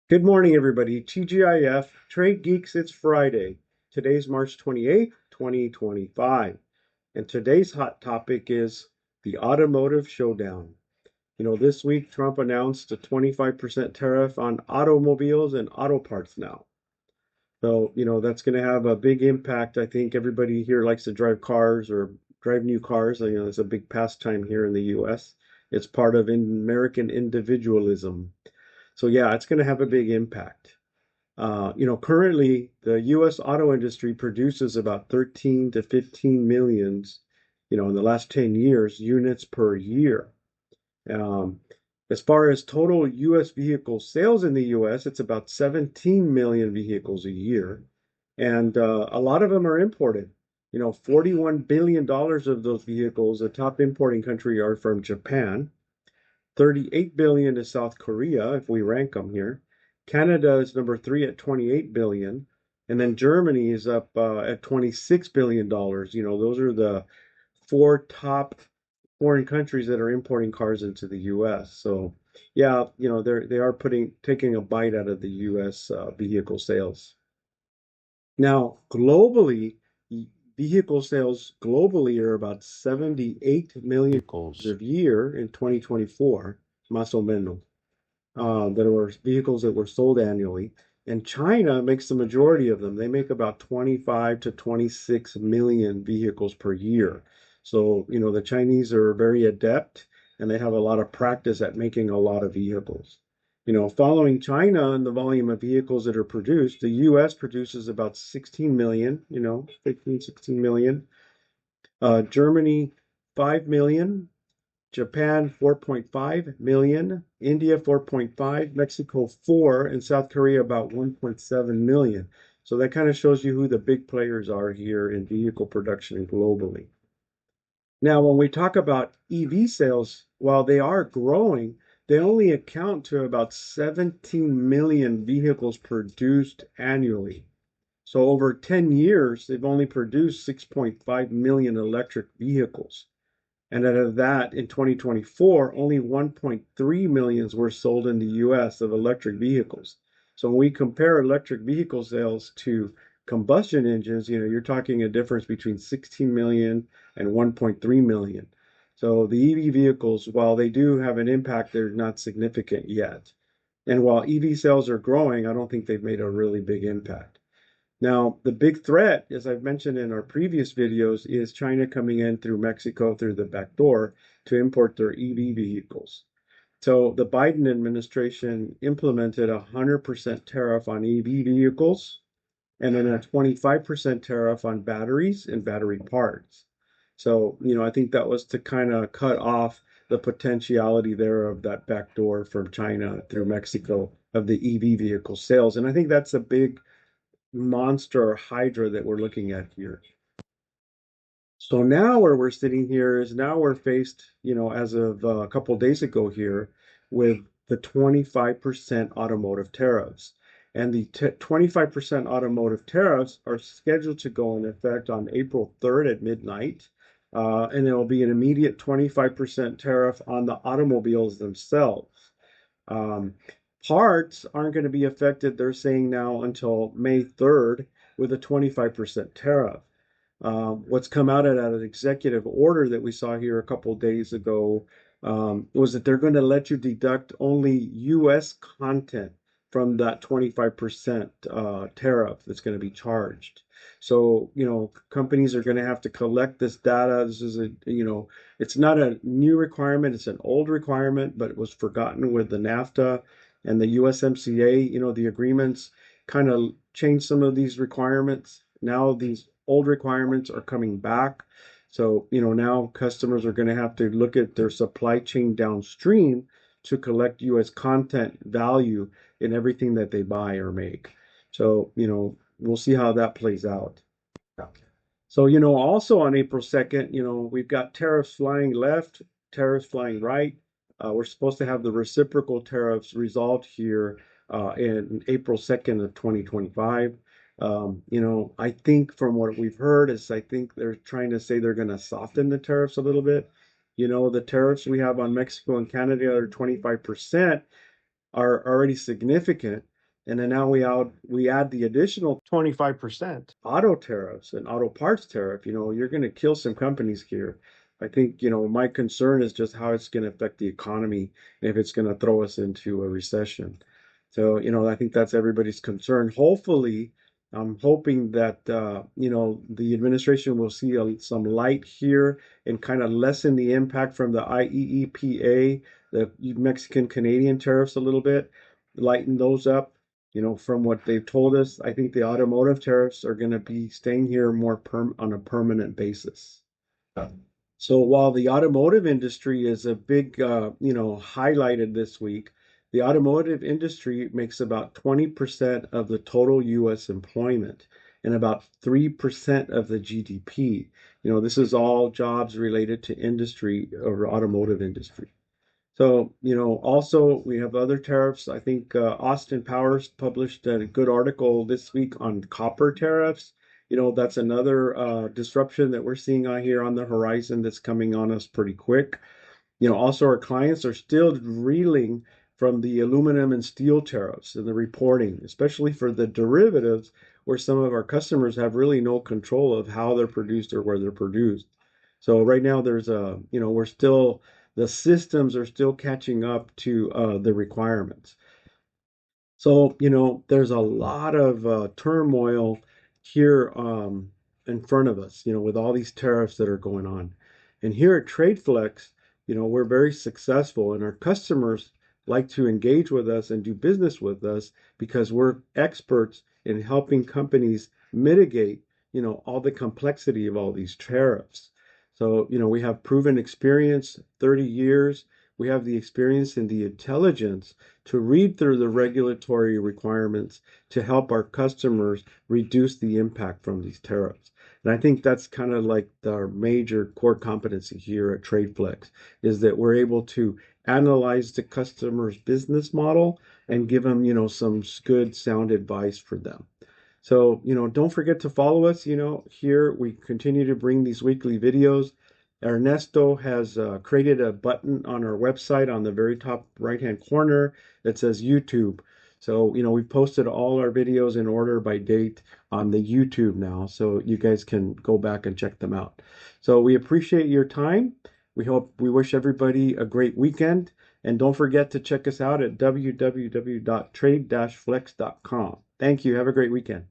Good morning, everybody. TGIF, Trade Geeks, it's Friday. Today's March 28th, 2025. And today's hot topic is the Automotive Showdown. This week Trump announced a 25% tariff on automobiles and auto parts now. So, that's going to have a big impact. I think everybody here likes to drive cars or drive new cars. It's a big pastime here in the US. It's part of American individualism. So, yeah, it's going to have a big impact. Currently the U.S. auto industry produces about 13 to 15 millions, in the last 10 years, units per year. Um, as far as total U.S. vehicle sales in the U.S., it's about 17 million vehicles a year. And a lot of them are imported. $41 billion of those vehicles, the top importing country, are from Japan. 38 billion is South Korea, if we rank them here. Canada is number three at 28 billion. And then Germany is up at $26 billion. Those are the four top foreign countries that are importing cars into the US. So yeah, they are taking a bite out of the US vehicle sales. Now, globally, vehicle sales globally are about 78 million vehicles a year in 2024, más o menos, that were vehicles that were sold annually. And China makes the majority of them. They make about 25 to 26 million vehicles per year. So, the Chinese are very adept and they have a lot of practice at making a lot of vehicles. Following China and the volume of vehicles that are produced, the US produces about 16 million, 15, 16 million. Germany, 5 million. Japan, 4.5 million. India, 4.5. Mexico, 4. And South Korea, about 1.7 million. So that kind of shows you who the big players are here in vehicle production globally. Now, when we talk about EV sales, while they are growing, they only account to about 17 million vehicles produced annually. So over 10 years, they've only produced 6.5 million electric vehicles. And out of that, in 2024, only 1.3 millions were sold in the US of electric vehicles. So when we compare electric vehicle sales to combustion engines, you're talking a difference between 16 million and 1.3 million. So the EV vehicles, while they do have an impact, they're not significant yet. And while EV sales are growing, I don't think they've made a really big impact. Now, the big threat, as I've mentioned in our previous videos, is China coming in through Mexico through the back door to import their EV vehicles. So the Biden administration implemented a 100% tariff on EV vehicles and then a 25% tariff on batteries and battery parts. So, I think that was to kind of cut off the potentiality there of that back door from China through Mexico of the EV vehicle sales. And I think that's a big monster hydra that we're looking at here. So now where we're sitting here is now we're faced, as of a couple of days ago here, with the 25% automotive tariffs. And the 25% automotive tariffs are scheduled to go in effect on April 3rd at midnight. And there will be an immediate 25% tariff on the automobiles themselves. Um, Parts aren't going to be affected, they're saying now, until May 3rd with a 25% tariff. What's come out of that executive order that we saw here a couple of days ago was that they're going to let you deduct only U.S. content from that 25% tariff that's going to be charged. So, companies are going to have to collect this data. This is it's not a new requirement, it's an old requirement, but it was forgotten with the NAFTA and the USMCA. The agreements kind of changed some of these requirements. Now these old requirements are coming back. So, now customers are going to have to look at their supply chain downstream to collect US content value in everything that they buy or make. So, we'll see how that plays out. So, also on April 2nd, we've got tariffs flying left, tariffs flying right. We're supposed to have the reciprocal tariffs resolved here in April 2nd of 2025. I think from what we've heard is I think they're trying to say they're going to soften the tariffs a little bit. The tariffs we have on Mexico and Canada are 25% are already significant. And then now we add the additional 25% auto tariffs and auto parts tariff. You're going to kill some companies here. I think, my concern is just how it's going to affect the economy and if it's going to throw us into a recession. So, I think that's everybody's concern. Hopefully, I'm hoping that, the administration will see some light here and kind of lessen the impact from the IEEPA, the Mexican Canadian tariffs a little bit, lighten those up. From what they've told us, I think the automotive tariffs are going to be staying here more on a permanent basis. So while the automotive industry is a big, highlighted this week, the automotive industry makes about 20% of the total U.S. employment and about 3% of the GDP. This is all jobs related to industry or automotive industry. So, also we have other tariffs. I think Austin Powers published a good article this week on copper tariffs. That's another disruption that we're seeing out here on the horizon that's coming on us pretty quick. Also our clients are still reeling from the aluminum and steel tariffs and the reporting, especially for the derivatives, where some of our customers have really no control of how they're produced or where they're produced. So right now the systems are still catching up to the requirements. So, there's a lot of turmoil here in front of us, with all these tariffs that are going on. And here at TradeFlex, we're very successful and our customers like to engage with us and do business with us because we're experts in helping companies mitigate, all the complexity of all these tariffs. So, we have proven experience, 30 years. We have the experience and the intelligence to read through the regulatory requirements to help our customers reduce the impact from these tariffs. And I think that's kind of like our major core competency here at TradeFlex is that we're able to analyze the customer's business model and give them, some good sound advice for them. So, don't forget to follow us. Here we continue to bring these weekly videos. Ernesto has created a button on our website on the very top right-hand corner that says YouTube. So, we've posted all our videos in order by date on the YouTube now, so you guys can go back and check them out. So we appreciate your time. We wish everybody a great weekend. And don't forget to check us out at www.trade-flex.com. Thank you. Have a great weekend.